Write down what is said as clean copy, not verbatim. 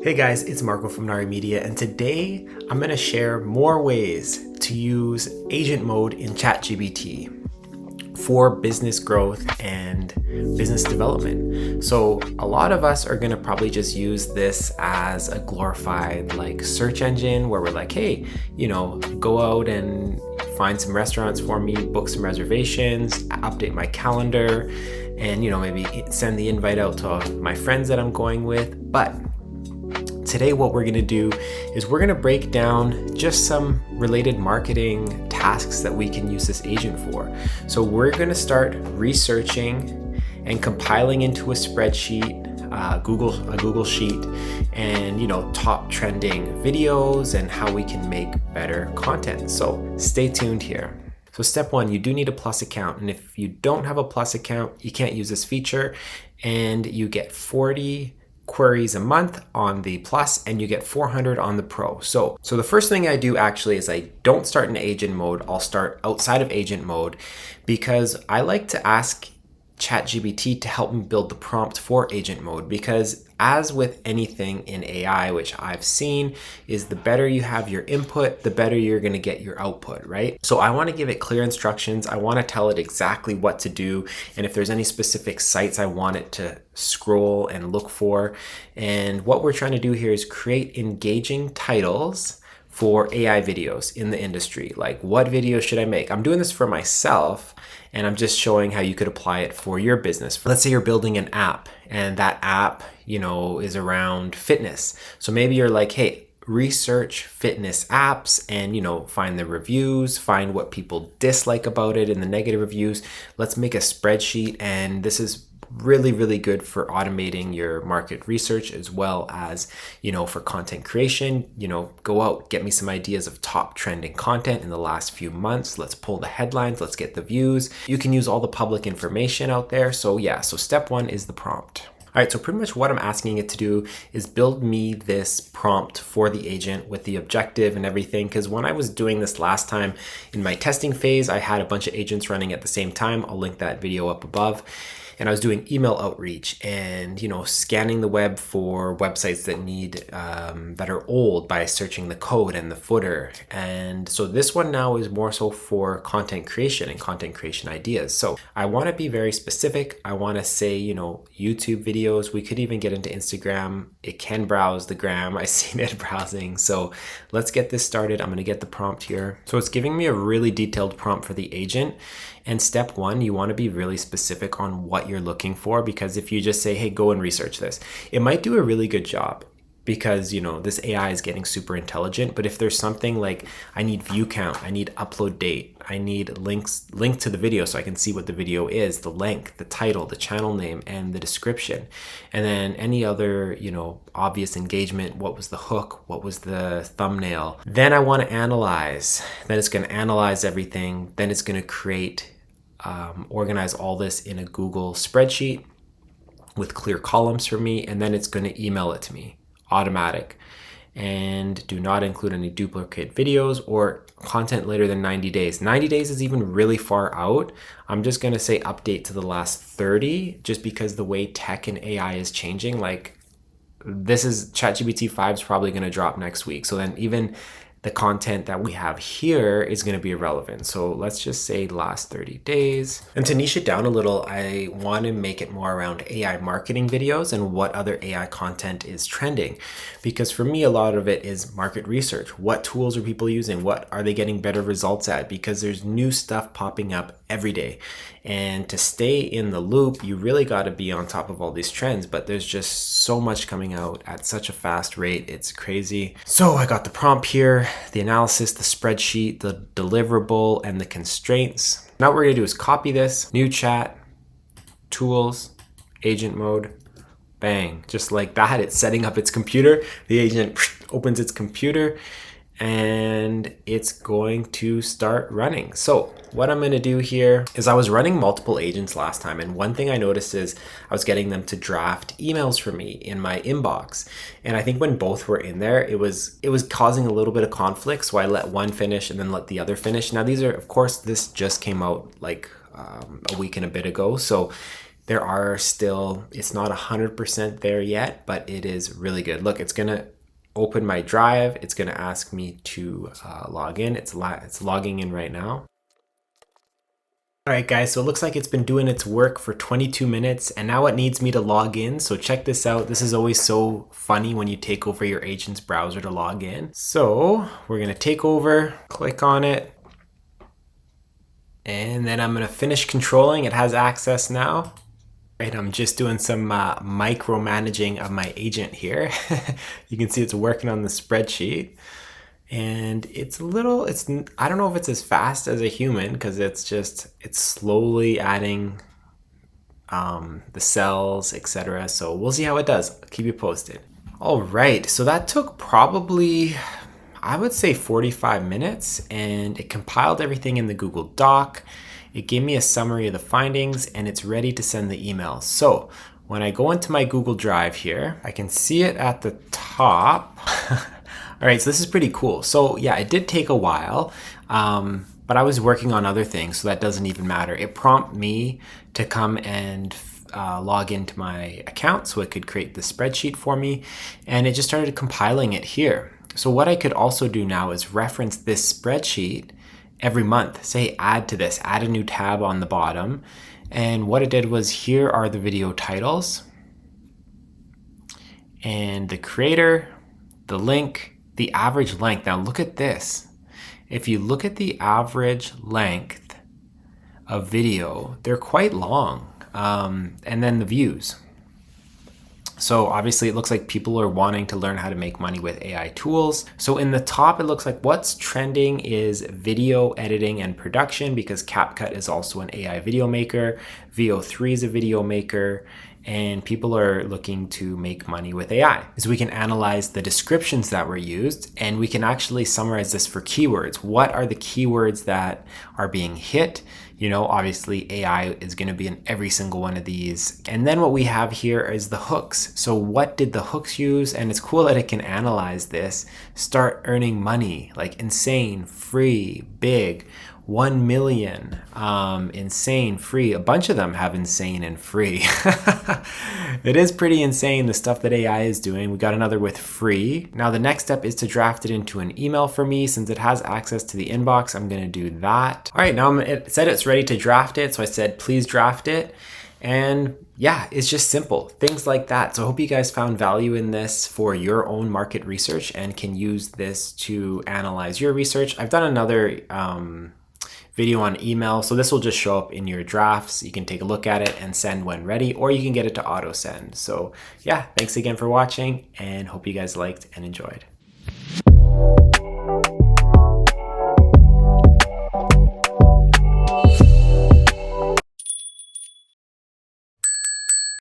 Hey guys, it's Marco from Nari Media, and today I'm going to share more ways to use agent mode in ChatGPT for business growth and business development. So a lot of us are going to probably just use this as a glorified search engine where we're like, hey, go out and find some restaurants for me, book some reservations, update my calendar, and maybe send the invite out to my friends that I'm going with. But today what we're going to do is we're going to break down just some related marketing tasks that we can use this agent for. So we're going to start researching and compiling into a spreadsheet, a Google sheet, and top trending videos and how we can make better content. So stay tuned here. So step one, you do need a Plus account. And if you don't have a Plus account, you can't use this feature, and you get 40 queries a month on the Plus and you get 400 on the Pro. So the first thing I do actually is I don't start in agent mode. I'll start outside of agent mode because I like to ask ChatGPT to help me build the prompt for agent mode, because as with anything in AI, which I've seen, is the better you have your input, the better you're going to get your output, right? So I want to give it clear instructions. I want to tell it exactly what to do. And if there's any specific sites I want it to scroll and look for. And what we're trying to do here is create engaging titles for AI videos in the industry. Like, what videos should I make? I'm doing this for myself, and I'm just showing how you could apply it for your business. Let's say you're building an app, and that app, is around fitness. So maybe you're like, hey, research fitness apps and, find the reviews, find what people dislike about it and the negative reviews. Let's make a spreadsheet, and this is really good for automating your market research as well as, for content creation. Go out, get me some ideas of top trending content in the last few months. Let's pull the headlines, let's get the views. You can use all the public information out there. So step one is the prompt. All right, so pretty much what I'm asking it to do is build me this prompt for the agent with the objective and everything. Because when I was doing this last time in my testing phase, I had a bunch of agents running at the same time. I'll link that video up above. And I was doing email outreach and, scanning the web for websites that need, that are old by searching the code and the footer. And so this one now is more so for content creation and content creation ideas. So I want to be very specific. I want to say, YouTube videos. We could even get into Instagram. It can browse the gram. I've seen it browsing. So let's get this started. I'm going to get the prompt here. So it's giving me a really detailed prompt for the agent. And step one, you want to be really specific on what you're looking for, because if you just say, hey, go and research this, it might do a really good job because, this AI is getting super intelligent. But if there's something like, I need view count, I need upload date, I need link to the video so I can see what the video is, the length, the title, the channel name, and the description. And then any other, obvious engagement, what was the hook, what was the thumbnail. Then I want to analyze. Then it's going to analyze everything. Then it's going to create organize all this in a Google spreadsheet with clear columns for me, and then it's going to email it to me, automatic. And do not include any duplicate videos or content later than 90 days. 90 days is even really far out. I'm just going to say update to the last 30, just because the way tech and AI is changing. Like, this is ChatGPT 5 is probably going to drop next week. So then even the content that we have here is going to be irrelevant. So let's just say last 30 days. And to niche it down a little, I want to make it more around AI marketing videos and what other AI content is trending. Because for me, a lot of it is market research. What tools are people using? What are they getting better results at? Because there's new stuff popping up every day. And to stay in the loop, you really got to be on top of all these trends, but there's just so much coming out at such a fast rate. It's crazy. So I got the prompt here, the analysis, the spreadsheet, the deliverable, and the constraints. Now what we're gonna do is copy this, new chat, tools, agent mode, bang, just like that. It's setting up its computer. The agent opens its computer and it's going to start running. So what I'm going to do here is I was running multiple agents last time, and one thing I noticed is I was getting them to draft emails for me in my inbox. And I think when both were in there, it was causing a little bit of conflict. So I let one finish and then let the other finish. Now these are, of course, this just came out like a week and a bit ago. So There are still, it's not 100% there yet, but it is really good. Look, it's gonna open my drive. It's gonna ask me to log in. It's logging in right now. All right, guys, so it looks like it's been doing its work for 22 minutes, and now it needs me to log in. So check this out. This is always so funny when you take over your agent's browser to log in. So we're gonna take over, click on it, and then I'm gonna finish controlling. It has access now. Right, I'm just doing some micromanaging of my agent here. You can see it's working on the spreadsheet. And it's a little, I don't know if it's as fast as a human because it's slowly adding the cells, etc. So we'll see how it does. I'll keep you posted. All right, so that took probably, I would say 45 minutes, and it compiled everything in the Google Doc. It gave me a summary of the findings, and it's ready to send the email. So when I go into my Google Drive here, I can see it at the top. All right, so this is pretty cool. So yeah, it did take a while, but I was working on other things, so that doesn't even matter. It prompted me to come and log into my account so it could create the spreadsheet for me, and it just started compiling it here. So what I could also do now is reference this spreadsheet every month. Say add to this, add a new tab on the bottom. And what it did was, here are the video titles and the creator, the link, the average length. Now look at this. If you look at the average length of video, they're quite long. And then the views. So obviously it looks like people are wanting to learn how to make money with AI tools. So in the top, it looks like what's trending is video editing and production, because CapCut is also an AI video maker. VO3 is a video maker. And people are looking to make money with AI. So we can analyze the descriptions that were used, and we can actually summarize this for keywords. What are the keywords that are being hit? You know, obviously AI is going to be in every single one of these. And then what we have here is the hooks. So what did the hooks use? And it's cool that it can analyze this, start earning money, like insane, free, big, 1 million, insane, free. A bunch of them have insane and free. It is pretty insane, the stuff that AI is doing. We got another with free. Now the next step is to draft it into an email for me. Since it has access to the inbox, I'm gonna do that. All right, now it said it's ready to draft it. So I said, please draft it. And yeah, it's just simple, things like that. So I hope you guys found value in this for your own market research and can use this to analyze your research. I've done another video on email, so this will just show up in your drafts. You can take a look at it and send when ready, or you can get it to auto send. So yeah, thanks again for watching, and hope you guys liked and enjoyed.